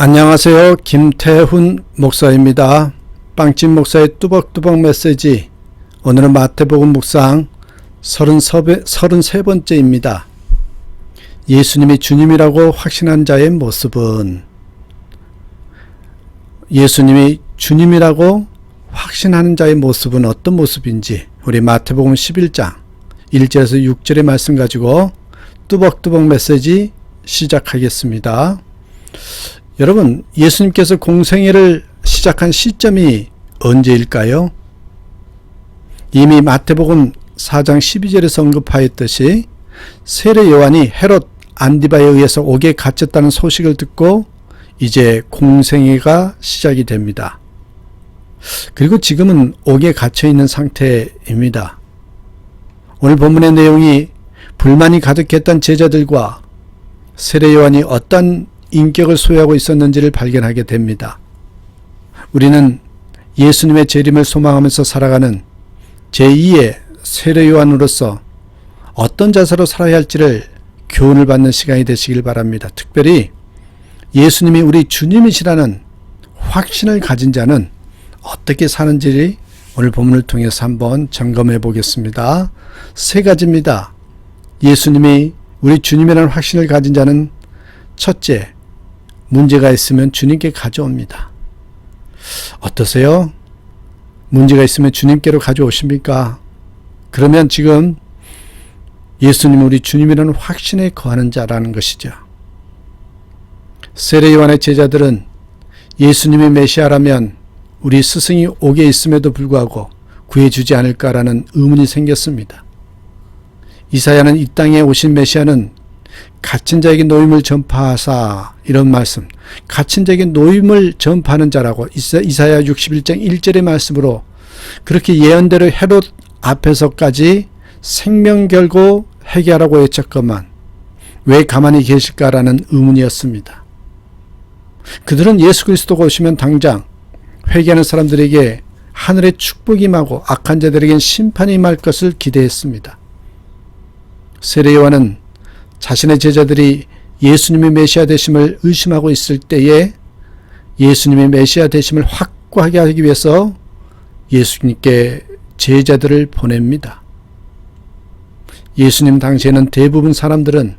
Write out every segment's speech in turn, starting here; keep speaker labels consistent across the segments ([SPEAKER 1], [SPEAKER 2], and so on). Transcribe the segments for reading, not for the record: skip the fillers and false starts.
[SPEAKER 1] 안녕하세요. 김태훈 목사입니다. 빵집 목사의 뚜벅뚜벅 메시지. 오늘은 마태복음 묵상 33번째입니다. 예수님이 주님이라고 확신한 자의 모습은, 예수님이 주님이라고 확신하는 자의 모습은 어떤 모습인지 우리 마태복음 11장 1절에서 6절의 말씀 가지고 뚜벅뚜벅 메시지 시작하겠습니다. 여러분, 예수님께서 공생애를 시작한 시점이 언제일까요? 이미 마태복음 4장 12절에서 언급하였듯이 세례 요한이 헤롯 안디바에 의해서 옥에 갇혔다는 소식을 듣고 이제 공생애가 시작이 됩니다. 그리고 지금은 옥에 갇혀 있는 상태입니다. 오늘 본문의 내용이 불만이 가득했던 제자들과 세례 요한이 어떤 인격을 소유하고 있었는지를 발견하게 됩니다. 우리는 예수님의 재림을 소망하면서 살아가는 제2의 세례 요한으로서 어떤 자세로 살아야 할지를 교훈을 받는 시간이 되시길 바랍니다. 특별히 예수님이 우리 주님이시라는 확신을 가진 자는 어떻게 사는지 오늘 본문을 통해서 한번 점검해 보겠습니다. 세 가지입니다. 예수님이 우리 주님이라는 확신을 가진 자는 첫째, 문제가 있으면 주님께 가져옵니다. 어떠세요? 문제가 있으면 주님께로 가져오십니까? 그러면 지금 예수님은 우리 주님이라는 확신에 거하는 자라는 것이죠. 세례 요한의 제자들은 예수님이 메시아라면 우리 스승이 옥에 있음에도 불구하고 구해주지 않을까라는 의문이 생겼습니다. 이사야는 이 땅에 오신 메시아는 갇힌 자에게 노임을 전파하사, 이런 말씀, 갇힌 자에게 노임을 전파하는 자라고 이사야 61장 1절의 말씀으로 그렇게 예언대로 헤롯 앞에서까지 생명 결고 회개하라고 외쳤건만 왜 가만히 계실까라는 의문이었습니다. 그들은 예수 그리스도가 오시면 당장 회개하는 사람들에게 하늘의 축복이 임하고 악한 자들에겐 심판이 임할 것을 기대했습니다. 세례 요한은 자신의 제자들이 예수님의 메시아 되심을 의심하고 있을 때에 예수님의 메시아 되심을 확고하게 하기 위해서 예수님께 제자들을 보냅니다. 예수님 당시에는 대부분 사람들은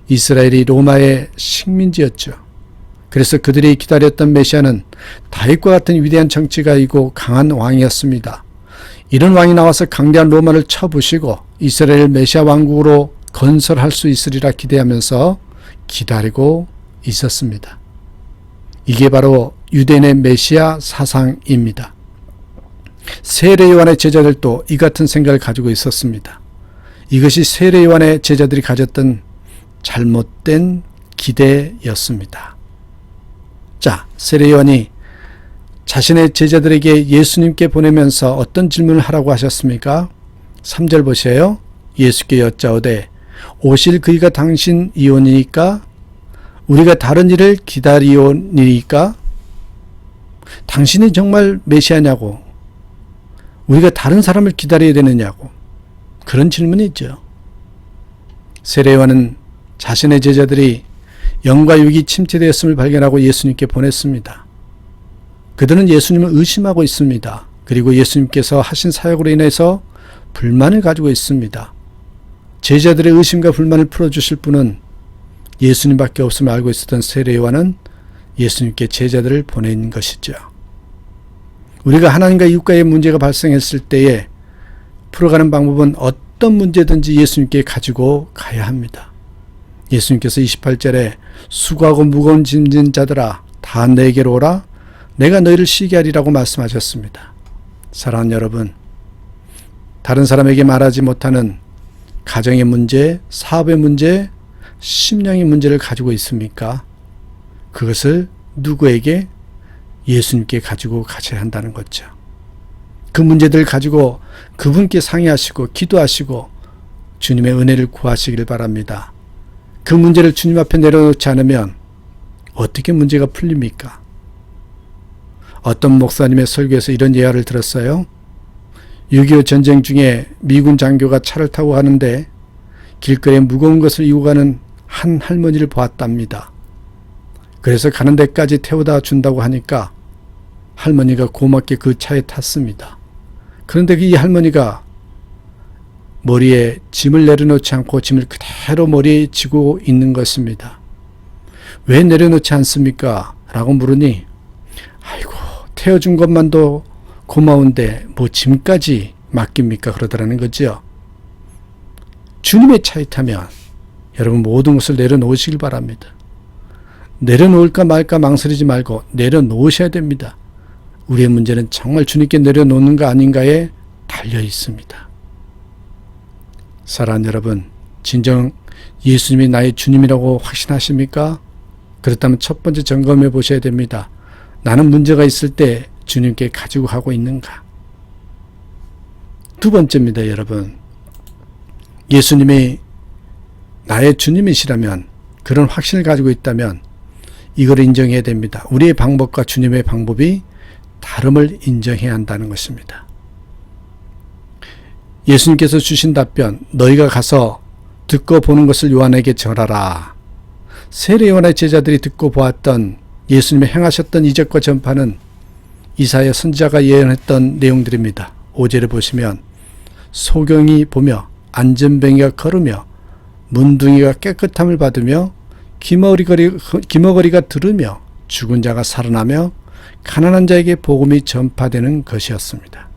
[SPEAKER 1] 이스라엘이 로마의 식민지였죠. 그래서 그들이 기다렸던 메시아는 다윗과 같은 위대한 정치가이고 강한 왕이었습니다. 이런 왕이 나와서 강대한 로마를 쳐부시고 이스라엘 메시아 왕국으로 건설할 수 있으리라 기대하면서 기다리고 있었습니다. 이게 바로 유대인의 메시아 사상입니다. 세례 요한의 제자들도 이 같은 생각을 가지고 있었습니다. 이것이 세례 요한의 제자들이 가졌던 잘못된 기대였습니다. 자, 세례 요한이 자신의 제자들에게 예수님께 보내면서 어떤 질문을 하라고 하셨습니까? 3절 보세요. 예수께 여짜오되 오실 그이가 당신이오니까 우리가 다른 일을 기다리오니까? 당신이 정말 메시아냐고, 우리가 다른 사람을 기다려야 되느냐고, 그런 질문이죠. 세례 요한은 자신의 제자들이 영과 육이 침체되었음을 발견하고 예수님께 보냈습니다. 그들은 예수님을 의심하고 있습니다. 그리고 예수님께서 하신 사역으로 인해서 불만을 가지고 있습니다. 제자들의 의심과 불만을 풀어주실 분은 예수님밖에 없음을 알고 있었던 세례 요한은 예수님께 제자들을 보낸 것이죠. 우리가 하나님과 이웃과의 문제가 발생했을 때에 풀어가는 방법은 어떤 문제든지 예수님께 가지고 가야 합니다. 예수님께서 28절에 수고하고 무거운 짐진 자들아 다 내게로 오라 내가 너희를 쉬게 하리라고 말씀하셨습니다. 사랑하는 여러분, 다른 사람에게 말하지 못하는 가정의 문제, 사업의 문제, 심령의 문제를 가지고 있습니까? 그것을 누구에게? 예수님께 가지고 가셔야 한다는 거죠. 그 문제들을 가지고 그분께 상의하시고 기도하시고 주님의 은혜를 구하시길 바랍니다. 그 문제를 주님 앞에 내려놓지 않으면 어떻게 문제가 풀립니까? 어떤 목사님의 설교에서 이런 예화를 들었어요. 6.25 전쟁 중에 미군 장교가 차를 타고 가는데 길거리에 무거운 것을 이고 가는 한 할머니를 보았답니다. 그래서 가는 데까지 태워다 준다고 하니까 할머니가 고맙게 그 차에 탔습니다. 그런데 이 할머니가 머리에 짐을 내려놓지 않고 짐을 그대로 머리에 지고 있는 것입니다. 왜 내려놓지 않습니까? 라고 물으니 아이고 태워준 것만도 고마운데 뭐 짐까지 맡깁니까? 그러더라는 거죠. 주님의 차에 타면 여러분 모든 것을 내려놓으시길 바랍니다. 내려놓을까 말까 망설이지 말고 내려놓으셔야 됩니다. 우리의 문제는 정말 주님께 내려놓는가 아닌가에 달려 있습니다. 사랑하는 여러분, 진정 예수님이 나의 주님이라고 확신하십니까? 그렇다면 첫 번째 점검해 보셔야 됩니다. 나는 문제가 있을 때 주님께 가지고 가고 있는가? 두 번째입니다, 여러분. 예수님이 나의 주님이시라면, 그런 확신을 가지고 있다면 이걸 인정해야 됩니다. 우리의 방법과 주님의 방법이 다름을 인정해야 한다는 것입니다. 예수님께서 주신 답변, 너희가 가서 듣고 보는 것을 요한에게 전하라. 세례 요한의 제자들이 듣고 보았던 예수님이 행하셨던 이적과 전파는 이사야 선지자가 예언했던 내용들입니다. 5절을 보시면 소경이 보며 안전뱅이가 걸으며 문둥이가 깨끗함을 받으며 기머거리가 들으며 죽은 자가 살아나며 가난한 자에게 복음이 전파되는 것이었습니다.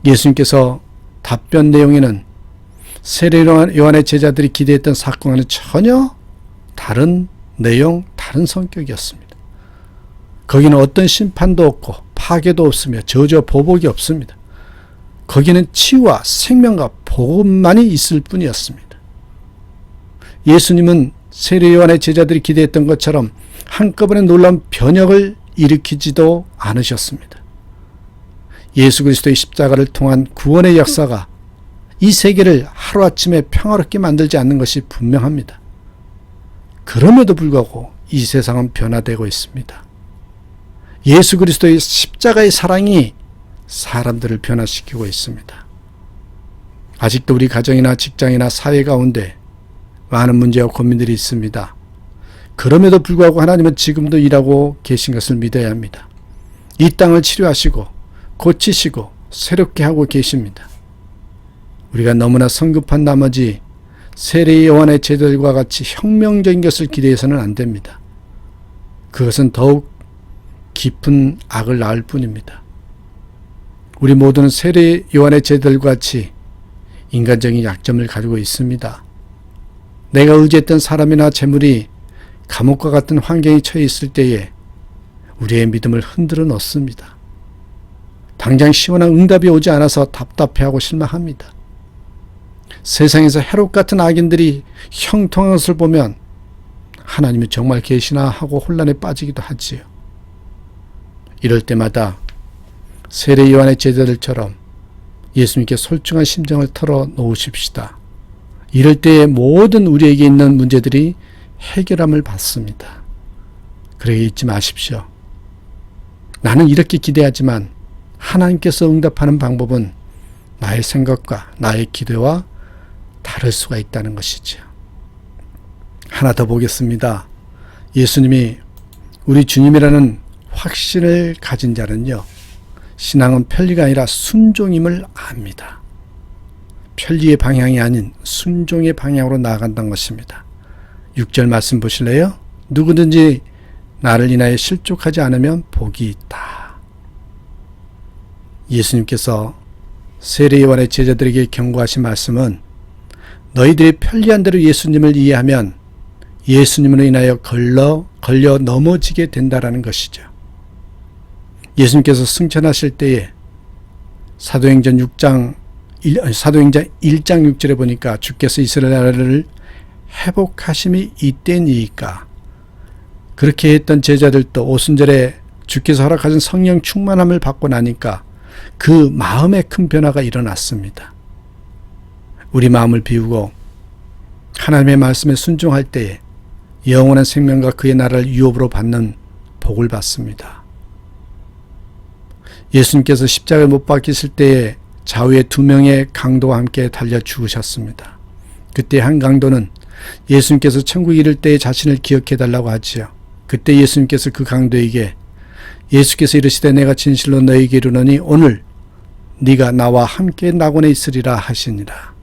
[SPEAKER 1] 예수님께서 답변 내용에는 세례 요한의 제자들이 기대했던 사건과는 전혀 다른 내용, 다른 성격이었습니다. 거기는 어떤 심판도 없고 파괴도 없으며 저주와 보복이 없습니다. 거기는 치유와 생명과 복음만이 있을 뿐이었습니다. 예수님은 세례 요한의 제자들이 기대했던 것처럼 한꺼번에 놀라운 변혁을 일으키지도 않으셨습니다. 예수 그리스도의 십자가를 통한 구원의 역사가 이 세계를 하루아침에 평화롭게 만들지 않는 것이 분명합니다. 그럼에도 불구하고 이 세상은 변화되고 있습니다. 예수 그리스도의 십자가의 사랑이 사람들을 변화시키고 있습니다. 아직도 우리 가정이나 직장이나 사회 가운데 많은 문제와 고민들이 있습니다. 그럼에도 불구하고 하나님은 지금도 일하고 계신 것을 믿어야 합니다. 이 땅을 치료하시고 고치시고 새롭게 하고 계십니다. 우리가 너무나 성급한 나머지 세례 요한의 제자들과 같이 혁명적인 것을 기대해서는 안 됩니다. 그것은 더욱 깊은 악을 낳을 뿐입니다. 우리 모두는 세례 요한의 제자들과 같이 인간적인 약점을 가지고 있습니다. 내가 의지했던 사람이나 재물이 감옥과 같은 환경에 처해 있을 때에 우리의 믿음을 흔들어 놓습니다. 당장 시원한 응답이 오지 않아서 답답해하고 실망합니다. 세상에서 해롭 같은 악인들이 형통한 것을 보면 하나님이 정말 계시나 하고 혼란에 빠지기도 하지요. 이럴 때마다 세례 요한의 제자들처럼 예수님께 솔직한 심정을 털어 놓으십시다. 이럴 때에 모든 우리에게 있는 문제들이 해결함을 받습니다. 그러게 잊지 마십시오. 나는 이렇게 기대하지만 하나님께서 응답하는 방법은 나의 생각과 나의 기대와 다를 수가 있다는 것이죠. 하나 더 보겠습니다. 예수님이 우리 주님이라는 확신을 가진 자는요, 신앙은 편리가 아니라 순종임을 압니다. 편리의 방향이 아닌 순종의 방향으로 나아간다는 것입니다. 6절 말씀 보실래요? 누구든지 나를 인하여 실족하지 않으면 복이 있다. 예수님께서 세례 요한의 제자들에게 경고하신 말씀은 너희들이 편리한 대로 예수님을 이해하면 예수님으로 인하여 걸려 넘어지게 된다라는 것이죠. 예수님께서 승천하실 때에 사도행전 1장 6절에 보니까 주께서 이스라엘 나라를 회복하심이 이때니까, 그렇게 했던 제자들도 오순절에 주께서 허락하신 성령 충만함을 받고 나니까 그 마음에 큰 변화가 일어났습니다. 우리 마음을 비우고 하나님의 말씀에 순종할 때에 영원한 생명과 그의 나라를 유업으로 받는 복을 받습니다. 예수님께서 십자가에 못 박히실 때에 좌우에 2명의 강도와 함께 달려 죽으셨습니다. 그때 한 강도는 예수님께서 천국에 이를 때의 자신을 기억해 달라고 하지요. 그때 예수님께서 그 강도에게 예수께서 이르시되 내가 진실로 너희에게 이르노니 오늘 네가 나와 함께 낙원에 있으리라 하시니라.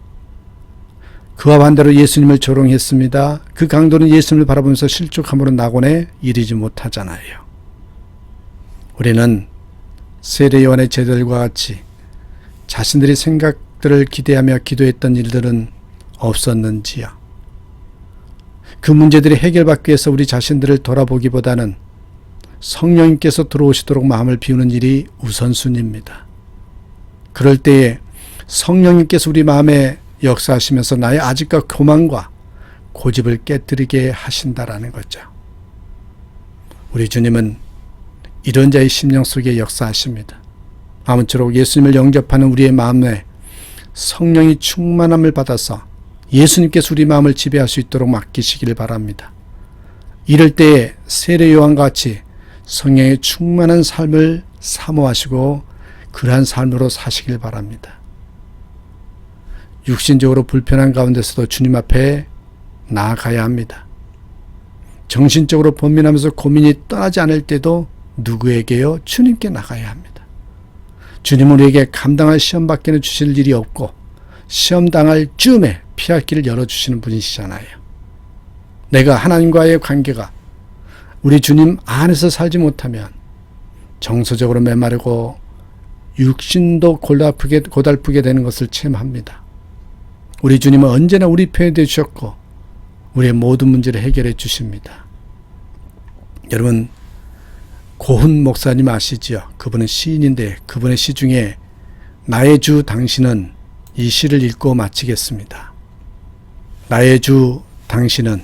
[SPEAKER 1] 그와 반대로 예수님을 조롱했습니다. 그 강도는 예수님을 바라보면서 실족함으로 낙원에 이르지 못하잖아요. 우리는 세례요한의 제자들과 같이 자신들의 생각들을 기대하며 기도했던 일들은 없었는지요? 그 문제들이 해결받기 위해서 우리 자신들을 돌아보기보다는 성령님께서 들어오시도록 마음을 비우는 일이 우선순위입니다. 그럴 때에 성령님께서 우리 마음에 역사하시면서 나의 아직과 교만과 고집을 깨뜨리게 하신다라는 거죠. 우리 주님은 이런 자의 심령 속에 역사하십니다. 아무쪼록 예수님을 영접하는 우리의 마음에 성령이 충만함을 받아서 예수님께서 우리 마음을 지배할 수 있도록 맡기시기를 바랍니다. 이럴 때에 세례 요한과 같이 성령의 충만한 삶을 사모하시고 그러한 삶으로 사시길 바랍니다. 육신적으로 불편한 가운데서도 주님 앞에 나아가야 합니다. 정신적으로 번민하면서 고민이 떠나지 않을 때도 누구에게요? 주님께 나가야 합니다. 주님은 우리에게 감당할 시험 밖에는 주실 일이 없고 시험 당할 즈음에 피할 길을 열어주시는 분이시잖아요. 내가 하나님과의 관계가 우리 주님 안에서 살지 못하면 정서적으로 메마르고 육신도 고달프게 되는 것을 체험합니다. 우리 주님은 언제나 우리 편이 되주셨고 우리의 모든 문제를 해결해 주십니다. 여러분 고훈 목사님 아시죠? 그분은 시인인데 그분의 시 중에 나의 주 당신은 이 시를 읽고 마치겠습니다. 나의 주 당신은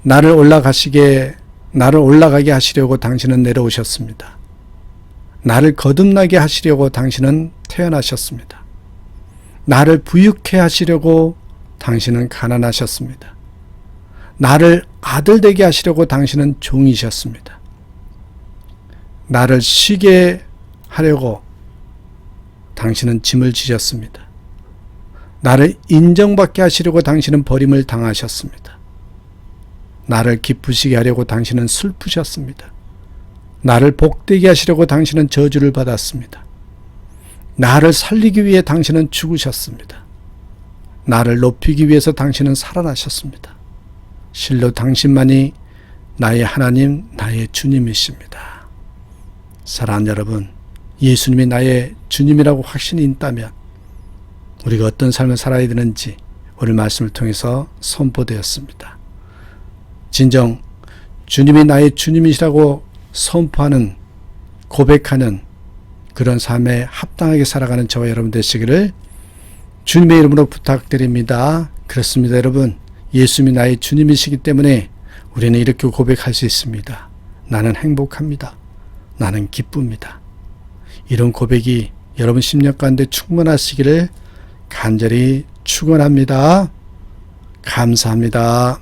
[SPEAKER 1] 나를 올라가게 하시려고 당신은 내려오셨습니다. 나를 거듭나게 하시려고 당신은 태어나셨습니다. 나를 부유케 하시려고 당신은 가난하셨습니다. 나를 아들 되게 하시려고 당신은 종이셨습니다. 나를 쉬게 하려고 당신은 짐을 지셨습니다. 나를 인정받게 하시려고 당신은 버림을 당하셨습니다. 나를 기쁘시게 하려고 당신은 슬프셨습니다. 나를 복되게 하시려고 당신은 저주를 받았습니다. 나를 살리기 위해 당신은 죽으셨습니다. 나를 높이기 위해서 당신은 살아나셨습니다. 실로 당신만이 나의 하나님, 나의 주님이십니다. 사랑하는 여러분, 예수님이 나의 주님이라고 확신이 있다면 우리가 어떤 삶을 살아야 되는지 오늘 말씀을 통해서 선포되었습니다. 진정 주님이 나의 주님이시라고 선포하는, 고백하는 그런 삶에 합당하게 살아가는 저와 여러분 되시기를 주님의 이름으로 부탁드립니다. 그렇습니다. 여러분, 예수님이 나의 주님이시기 때문에 우리는 이렇게 고백할 수 있습니다. 나는 행복합니다. 나는 기쁩니다. 이런 고백이 여러분 심령 가운데 충만하시기를 간절히 축원합니다. 감사합니다.